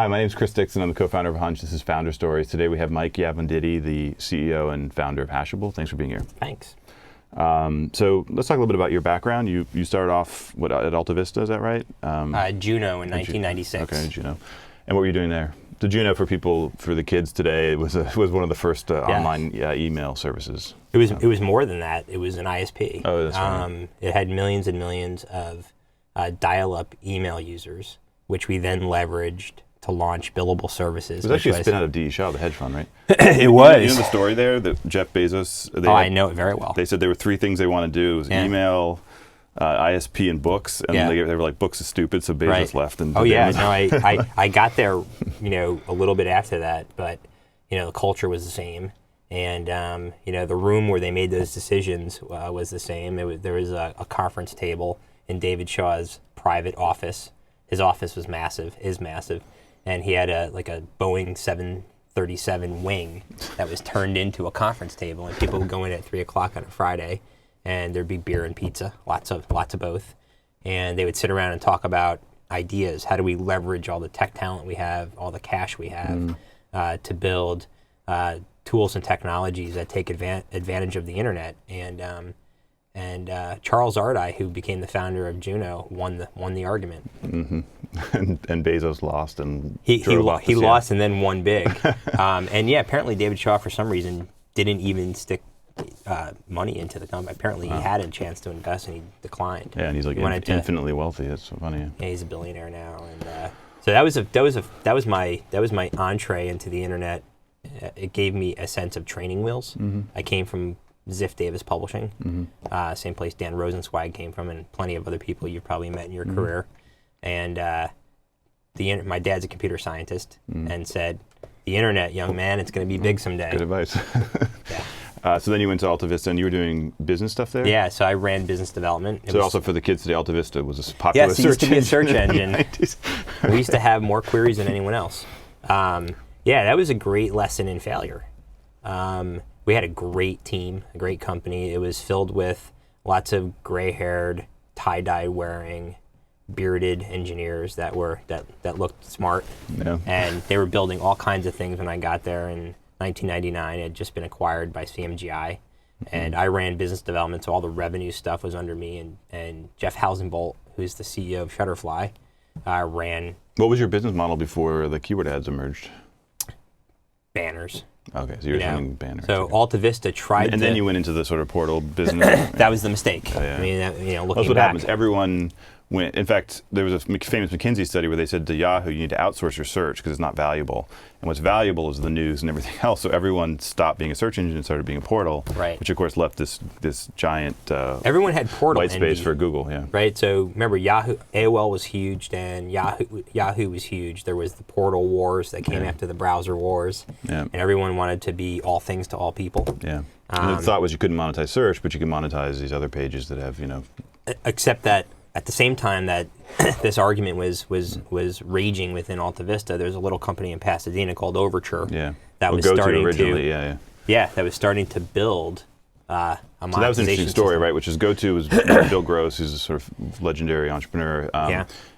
Hi, my name is Chris Dixon. I'm the co-founder of Hunch. This is Founder Stories. Today we have Mike Yavonditte, the CEO and founder of Hashable. Thanks for being here. Thanks. So let's talk a little bit about your background. You started off at Alta Vista, is that right? Juno in 1996. Okay, Juno. And what were you doing there? So Juno, for the kids today, was one of the first online email services. It was more than that. It was an ISP. Oh, that's right. It had millions and millions of dial-up email users, which we then leveraged to launch billable services. It was actually a spin out of D.E. Shaw, the hedge fund, right? It was. You know the story there that Jeff Bezos? I know it very well. They said there were three things they want to do: it was email, ISP, and books. And they were like, books is stupid, so Bezos left. And I got there, a little bit after that, but the culture was the same, and the room where they made those decisions was the same. There was a conference table in David Shaw's private office. His office was massive, is massive. And he had a Boeing 737 wing that was turned into a conference table, and people would go in at 3 o'clock on a Friday, and there'd be beer and pizza, lots of both, and they would sit around and talk about ideas. How do we leverage all the tech talent we have, all the cash we have, to build tools and technologies that take advantage of the internet? And Charles Ardai, who became the founder of Juno, won the argument. Mm-hmm. And Bezos lost, and he lost and then won big. Apparently David Shaw, for some reason, didn't even stick money into the company. Apparently he had a chance to invest and he declined. Yeah, and he's infinitely wealthy. That's so funny. Yeah, he's a billionaire now, and so that was my entree into the internet. It gave me a sense of training wheels. Mm-hmm. I came from Ziff Davis Publishing, same place Dan Rosenzweig came from, and plenty of other people you've probably met in your career. And my dad's a computer scientist, and said, "The internet, young man, it's going to be big someday." Good advice. So then you went to Alta Vista, and you were doing business stuff there? Yeah, so I ran business development. So also for the kids today, Alta Vista was a popular search engine. Yes, it used to be a search engine. We used to have more queries than anyone else. That was a great lesson in failure. We had a great team, a great company. It was filled with lots of gray-haired, tie-dye wearing, bearded engineers that looked smart. Yeah. And they were building all kinds of things when I got there in 1999. It had just been acquired by CMGI. And I ran business development, so all the revenue stuff was under me. And Jeff Hausenbolt, who's the CEO of Shutterfly, ran... What was your business model before the keyword ads emerged? Banners. Okay, so you were doing banners. So okay. Alta Vista tried and then you went into the sort of portal business. That was the mistake. Yeah. I mean, looking That's what back. happens. Everyone went. In fact, there was a famous McKinsey study where they said to Yahoo, you need to outsource your search because it's not valuable. And what's valuable is the news and everything else. So everyone stopped being a search engine and started being a portal, right? Which of course left this giant everyone had portal white space for Google, yeah. Right. So remember, AOL was huge, and Yahoo was huge. There was the portal wars that came after the browser wars, and everyone wanted to be all things to all people. Yeah. And the thought was you couldn't monetize search, but you could monetize these other pages that have Except that at the same time that this argument was raging within Alta Vista, there's a little company in Pasadena called Overture. Yeah. That was starting originally, that was starting to build a monetization So that was an interesting story, system. right? Which is GoTo was Bill Gross, who's a sort of legendary entrepreneur.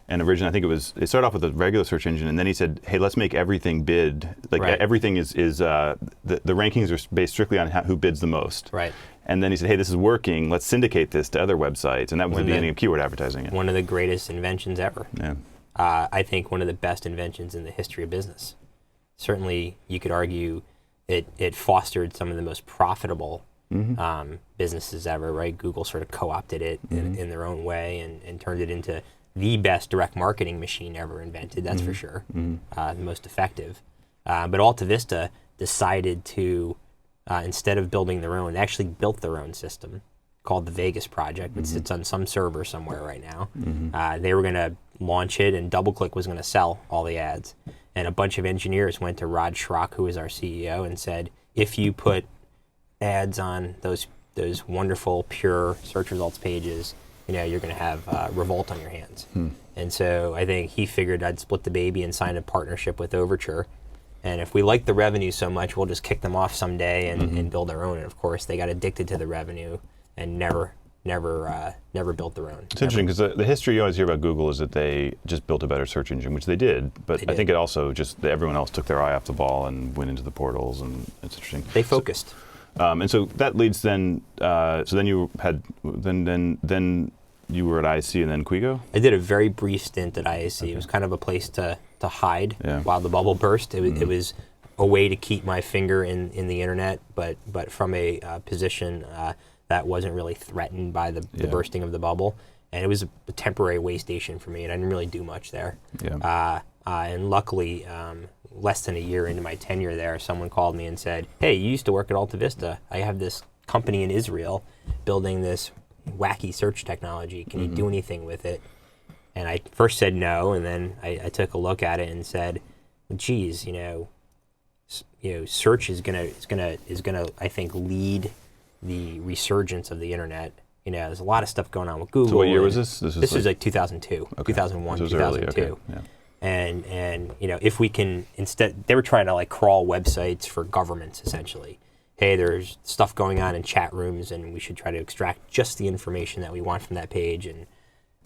And originally, I think it started off with a regular search engine, and then he said, "Hey, let's make everything bid. Everything is the rankings are based strictly on who bids the most." Right. And then he said, "Hey, this is working. Let's syndicate this to other websites." And that was the beginning of keyword advertising. One of the greatest inventions ever. Yeah. I think one of the best inventions in the history of business. Certainly, you could argue it fostered some of the most profitable businesses ever. Right. Google sort of co-opted it in their own way and turned it into the best direct marketing machine ever invented, that's for sure, the most effective. But Alta Vista decided to, instead of building their own, they actually built their own system called the Vegas Project, which sits on some server somewhere right now. They were going to launch it, and DoubleClick was going to sell all the ads. And a bunch of engineers went to Rod Schrock, who was our CEO, and said, if you put ads on those wonderful, pure search results pages, you're going to have revolt on your hands. And so I think he figured I'd split the baby and sign a partnership with Overture. And if we like the revenue so much, we'll just kick them off someday and build our own. And of course, they got addicted to the revenue and never never built their own. It's interesting because the history you always hear about Google is that they just built a better search engine, which they did. But I think it also just everyone else took their eye off the ball and went into the portals, and it's interesting. They focused. And so that leads then. So then you had then you were at IAC and then Quigo. I did a very brief stint at IAC. Okay. It was kind of a place to hide while the bubble burst. It was a way to keep my finger in the internet, but from a position that wasn't really threatened by the bursting of the bubble. And it was a temporary way station for me, and I didn't really do much there. Yeah. And luckily, less than a year into my tenure there, someone called me and said, "Hey, you used to work at Alta Vista. I have this company in Israel building this wacky search technology. Can you do anything with it?" And I first said no, and then I took a look at it and said, "Geez, search is gonna I think lead the resurgence of the internet. There's a lot of stuff going on with Google." So what year was this? This was like 2002, 2001, this was 2002. Early. Okay. Yeah. And if we can instead, they were trying to like crawl websites for governments essentially. Hey, there's stuff going on in chat rooms, and we should try to extract just the information that we want from that page and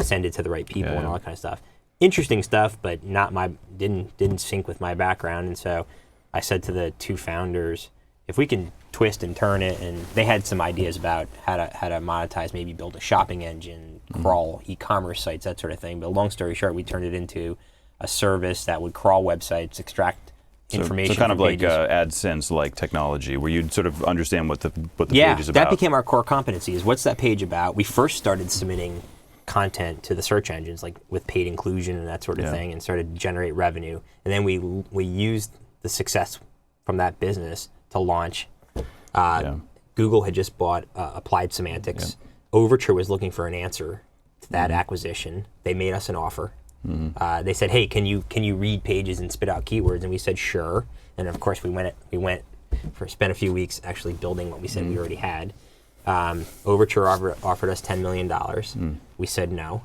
send it to the right people and all that kind of stuff. Interesting stuff, but didn't sync with my background. And so I said to the two founders, if we can twist and turn it, and they had some ideas about how to monetize, maybe build a shopping engine, crawl e-commerce sites, that sort of thing. But long story short, we turned it into a service that would crawl websites, extract information. So kind of like AdSense like technology, where you'd sort of understand what the page is about. That became our core competency. Is what's that page about? We first started submitting content to the search engines, like with paid inclusion and that sort of thing, and started to generate revenue. And then we used the success from that business to launch. Google had just bought Applied Semantics. Overture was looking for an answer to that acquisition. They made us an offer. They said, "Hey, can you read pages and spit out keywords?" And we said, "Sure." And of course, we spent a few weeks actually building what we said we already had. Overture offered us $10 million. We said no.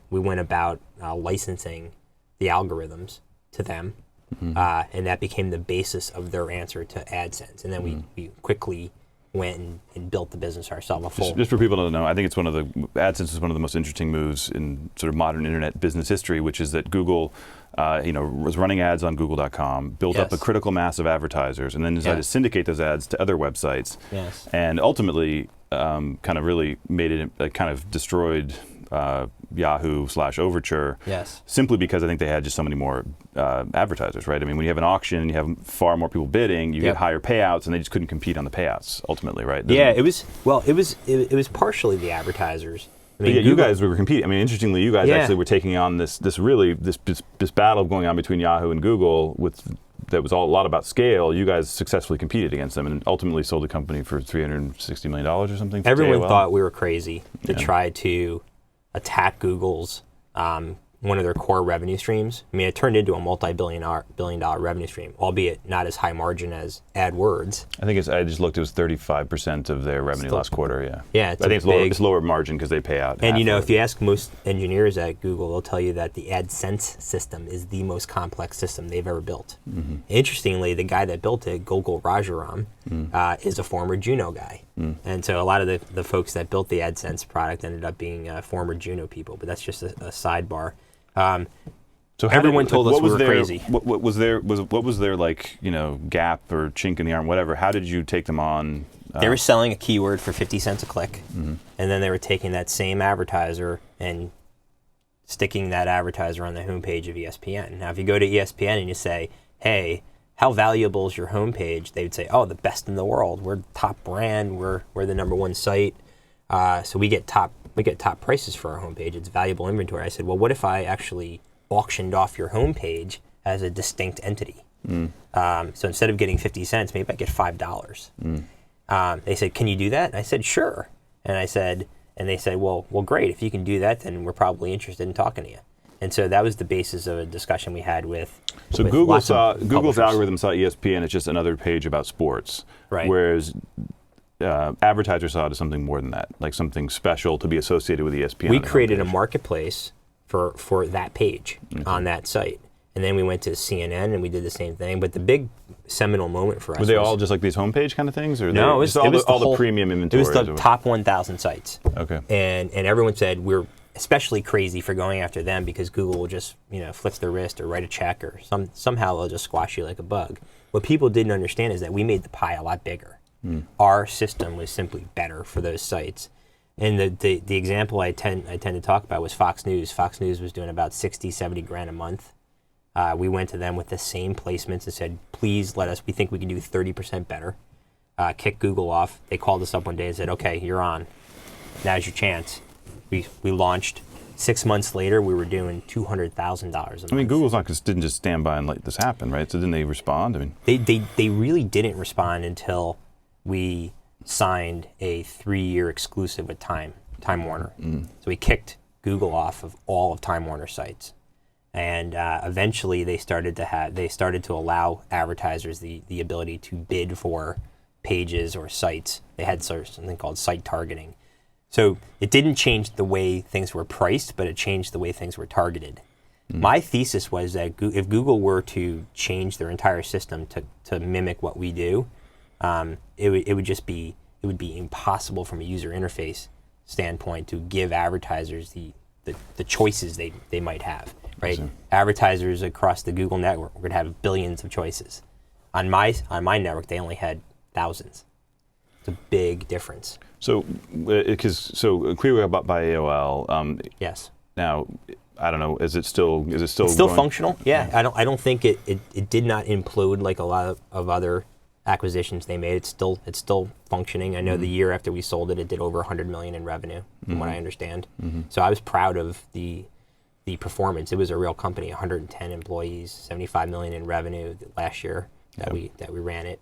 We went about licensing the algorithms to them, and that became the basis of their answer to AdSense. And then we quickly went and built the business ourselves. Just for people to know, I think it's AdSense is one of the most interesting moves in sort of modern internet business history, which is that Google, was running ads on Google.com, built up a critical mass of advertisers, and then decided to syndicate those ads to other websites, and ultimately kind of really made it, kind of destroyed Yahoo/Overture, simply because I think they had just so many more advertisers, right? I mean, when you have an auction and you have far more people bidding, you get higher payouts, and they just couldn't compete on the payouts ultimately, right? It was partially the advertisers. I mean, you guys were competing. I mean, interestingly, you guys actually were taking on this battle going on between Yahoo and Google that was a lot about scale. You guys successfully competed against them and ultimately sold the company for $360 million or something. Everyone thought we were crazy to try to attack Google's one of their core revenue streams. I mean, it turned into a multi-billion dollar revenue stream, albeit not as high margin as AdWords. I think I just looked, it was 35% of their revenue last quarter, Yeah, I think it's lower margin because they pay out. And if you ask most engineers at Google, they'll tell you that the AdSense system is the most complex system they've ever built. Interestingly, the guy that built it, Gokul Rajaram, is a former Juno guy. And so a lot of the folks that built the AdSense product ended up being former Juno people, but that's just a sidebar. So everyone told us we were crazy. What was their gap or chink in the arm, whatever? How did you take them on? They were selling a keyword for 50 cents a click, and then they were taking that same advertiser and sticking that advertiser on the homepage of ESPN. Now, if you go to ESPN and you say, "Hey, how valuable is your homepage?" They would say, "Oh, the best in the world. We're the top brand. We're the number one site. So we get top prices for our homepage. It's valuable inventory." I said, "Well, what if I actually auctioned off your homepage as a distinct entity? So instead of getting 50 cents, maybe I get $5. They said, "Can you do that?" And I said, "Sure." And they said, well, great. If you can do that, then we're probably interested in talking to you. And so that was the basis of a discussion we had with. So Google's algorithm saw ESPN as just another page about sports, right? Whereas advertisers saw it as something more than that, like something special to be associated with ESPN. We created a marketplace for that page on that site. And then we went to CNN and we did the same thing. But the big seminal moment for us were they all just like these homepage kind of things, or no, it was all the whole, premium inventory? It was the top 1,000 sites. Okay. And everyone said we're especially crazy for going after them because Google will just flip their wrist or write a check or somehow they'll just squash you like a bug. What people didn't understand is that we made the pie a lot bigger. Our system was simply better for those sites. And the example I tend to talk about was Fox News. Fox News was doing about 60, 70 grand a month. We went to them with the same placements and said, please let us, we think we can do 30% better. Kick Google off. They called us up one day and said, okay, you're on. Now's your chance. We launched. 6 months later, we were doing $200,000 a month. I mean, Google's not didn't just stand by and let this happen, right? So didn't they respond? I mean, they really didn't respond until we signed a 3-year exclusive with Time Warner. So we kicked Google off of all of Time Warner sites, and eventually they started to allow advertisers the ability to bid for pages or sites. They had something called site targeting. So it didn't change the way things were priced, but it changed the way things were targeted. My thesis was that if Google were to change their entire system to mimic what we do, it would be impossible from a user interface standpoint to give advertisers the choices they might have. Right? Advertisers across the Google network would have billions of choices. On my network, they only had thousands. It's a big difference. So, Clearway bought by AOL. Yes. Now, I don't know. Is it still? It's still functional? Yeah. I don't think it did not implode like a lot of other acquisitions they made. It's still functioning. I know the year after we sold it, it did over $100 million in revenue, from what I understand. So I was proud of the performance. It was a real company. 110 employees, $75 million in revenue last year that we ran it.